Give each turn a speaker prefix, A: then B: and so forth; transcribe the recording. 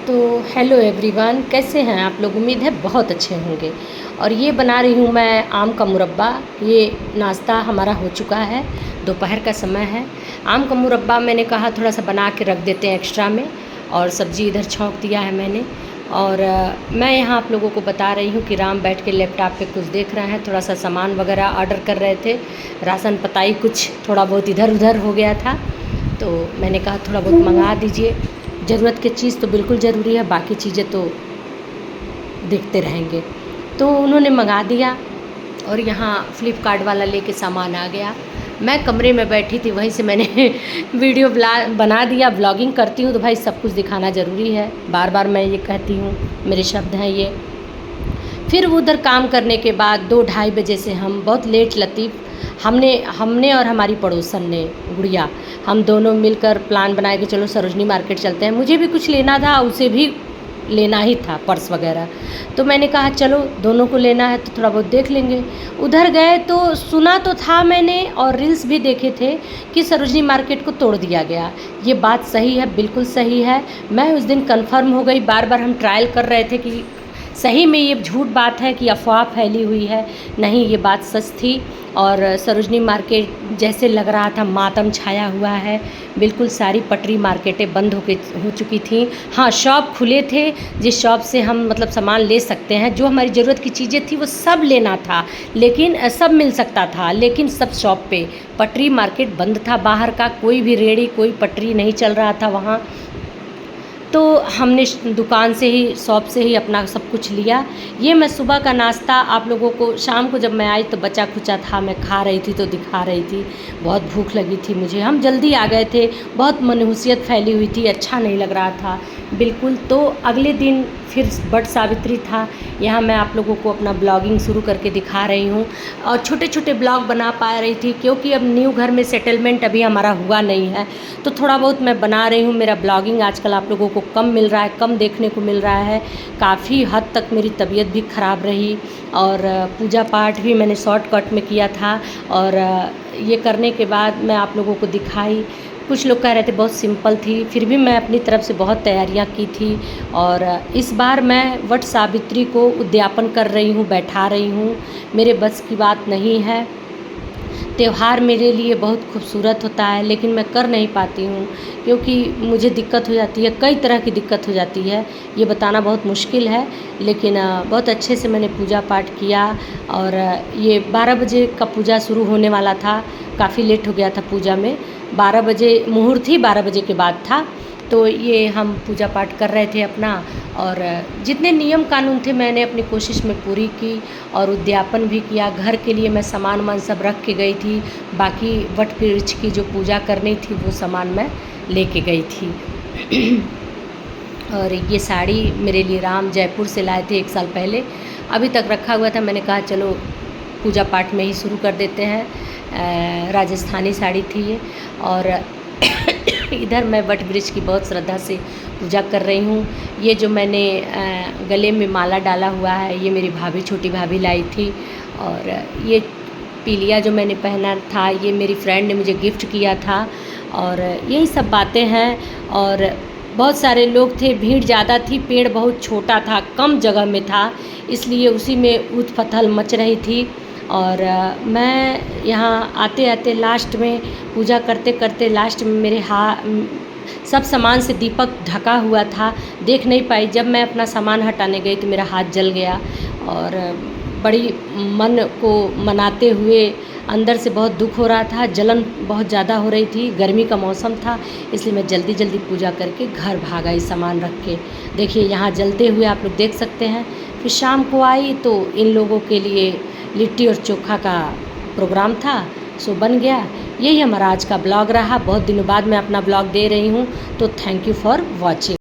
A: तो hello everyone, कैसे हैं आप लोग। उम्मीद है बहुत अच्छे होंगे। और ये बना रही हूँ मैं आम का मुरब्बा। ये नाश्ता हमारा हो चुका है, दोपहर का समय है। आम का मुरब्बा मैंने कहा थोड़ा सा बना के रख देते हैं एक्स्ट्रा में, और सब्ज़ी इधर छौंक दिया है मैंने। और मैं यहाँ आप लोगों को बता रही हूँ कि राम बैठ के लैपटॉप पे कुछ देख रहे हैं, थोड़ा सा सामान वगैरह ऑर्डर कर रहे थे। राशन पताई कुछ थोड़ा बहुत इधर उधर हो गया था, तो मैंने कहा थोड़ा बहुत मंगा दीजिए। ज़रूरत की चीज़ तो बिल्कुल ज़रूरी है, बाकी चीज़ें तो देखते रहेंगे। तो उन्होंने मंगा दिया और यहाँ फ्लिपकार्ट वाला लेके सामान आ गया। मैं कमरे में बैठी थी, वहीं से मैंने वीडियो बना दिया। ब्लॉगिंग करती हूँ तो भाई सब कुछ दिखाना ज़रूरी है, बार बार मैं ये कहती हूँ, मेरे शब्द हैं ये। फिर उधर काम करने के बाद 2-2:30 बजे से हम बहुत लेट लतीफ़ हमने और हमारी पड़ोसन ने, गुड़िया, हम दोनों मिलकर प्लान बनाए कि चलो सरोजनी मार्केट चलते हैं। मुझे भी कुछ लेना था, उसे भी लेना ही था, पर्स वगैरह। तो मैंने कहा चलो दोनों को लेना है तो थोड़ा बहुत देख लेंगे। उधर गए तो सुना तो था मैंने, और रील्स भी देखे थे कि सरोजनी मार्केट को तोड़ दिया गया। ये बात सही है, बिल्कुल सही है। मैं उस दिन कंफर्म हो गई। बार बार हम ट्रायल कर रहे थे कि सही में ये झूठ बात है कि अफवाह फैली हुई है। नहीं, ये बात सच थी। और सरोजनी मार्केट जैसे लग रहा था मातम छाया हुआ है। बिल्कुल सारी पटरी मार्केटें बंद हो चुकी थी। हाँ, शॉप खुले थे, जिस शॉप से हम मतलब सामान ले सकते हैं, जो हमारी ज़रूरत की चीज़ें थी वो सब लेना था, लेकिन सब मिल सकता था, लेकिन सब शॉप पे। पटरी मार्केट बंद था, बाहर का कोई भी रेड़ी, कोई पटरी नहीं चल रहा था वहाँ। तो हमने दुकान से ही, शॉप से ही अपना सब कुछ लिया। ये मैं सुबह का नाश्ता आप लोगों को, शाम को जब मैं आई तो बचा खुचा था, मैं खा रही थी तो दिखा रही थी। बहुत भूख लगी थी मुझे, हम जल्दी आ गए थे, बहुत मनहूसियत फैली हुई थी, अच्छा नहीं लग रहा था बिल्कुल। तो अगले दिन फिर वट सावित्री था। यहाँ मैं आप लोगों को अपना ब्लॉगिंग शुरू करके दिखा रही हूँ, और छोटे छोटे ब्लॉग बना पा रही थी क्योंकि अब न्यू घर में सेटलमेंट अभी हमारा हुआ नहीं है। तो थोड़ा बहुत मैं बना रही हूँ। मेरा ब्लॉगिंग आजकल आप लोगों को कम मिल रहा है, कम देखने को मिल रहा है। काफ़ी हद तक मेरी तबीयत भी ख़राब रही, और पूजा पाठ भी मैंने शॉर्टकट में किया था। और ये करने के बाद मैं आप लोगों को दिखाई। कुछ लोग कह रहे थे बहुत सिंपल थी, फिर भी मैं अपनी तरफ से बहुत तैयारियां की थी। और इस बार मैं वट सावित्री को उद्यापन कर रही हूँ, बैठा रही हूँ। मेरे बस की बात नहीं है। त्यौहार मेरे लिए बहुत खूबसूरत होता है, लेकिन मैं कर नहीं पाती हूँ क्योंकि मुझे दिक्कत हो जाती है, कई तरह की दिक्कत हो जाती है। ये बताना बहुत मुश्किल है, लेकिन बहुत अच्छे से मैंने पूजा पाठ किया। और ये 12 बजे का पूजा शुरू होने वाला था, काफ़ी लेट हो गया था पूजा में। 12 बजे मुहूर्त ही 12 बजे के बाद था। तो ये हम पूजा पाठ कर रहे थे अपना, और जितने नियम कानून थे मैंने अपनी कोशिश में पूरी की, और उद्यापन भी किया। घर के लिए मैं सामान वामान सब रख के गई थी, बाकी वट वृक्ष की जो पूजा करनी थी वो सामान मैं लेके गई थी। और ये साड़ी मेरे लिए राम जयपुर से लाए थे 1 साल पहले, अभी तक रखा हुआ था। मैंने कहा चलो पूजा पाठ में ही शुरू कर देते हैं। राजस्थानी साड़ी थी ये। और इधर मैं वट वृक्ष की बहुत श्रद्धा से पूजा कर रही हूँ। ये जो मैंने गले में माला डाला हुआ है, ये मेरी भाभी, छोटी भाभी लाई थी। और ये पीलिया जो मैंने पहना था, ये मेरी फ्रेंड ने मुझे गिफ्ट किया था। और यही सब बातें हैं। और बहुत सारे लोग थे, भीड़ ज़्यादा थी, पेड़ बहुत छोटा था, कम जगह में था, इसलिए उसी में उथल-पुथल मच रही थी। और मैं यहाँ आते आते लास्ट में, पूजा करते करते लास्ट में मेरे सब सामान से दीपक ढका हुआ था, देख नहीं पाई। जब मैं अपना सामान हटाने गई तो मेरा हाथ जल गया, और बड़ी मन को मनाते हुए अंदर से बहुत दुख हो रहा था, जलन बहुत ज़्यादा हो रही थी, गर्मी का मौसम था, इसलिए मैं जल्दी जल्दी पूजा करके घर भाग आई सामान रख के। देखिए यहाँ जलते हुए आप लोग देख सकते हैं। फिर शाम को आई तो इन लोगों के लिए लिट्टी और चोखा का प्रोग्राम था, सो बन गया। यही हमारा आज का ब्लॉग रहा। बहुत दिनों बाद मैं अपना ब्लॉग दे रही हूँ, तो थैंक यू फॉर वॉचिंग।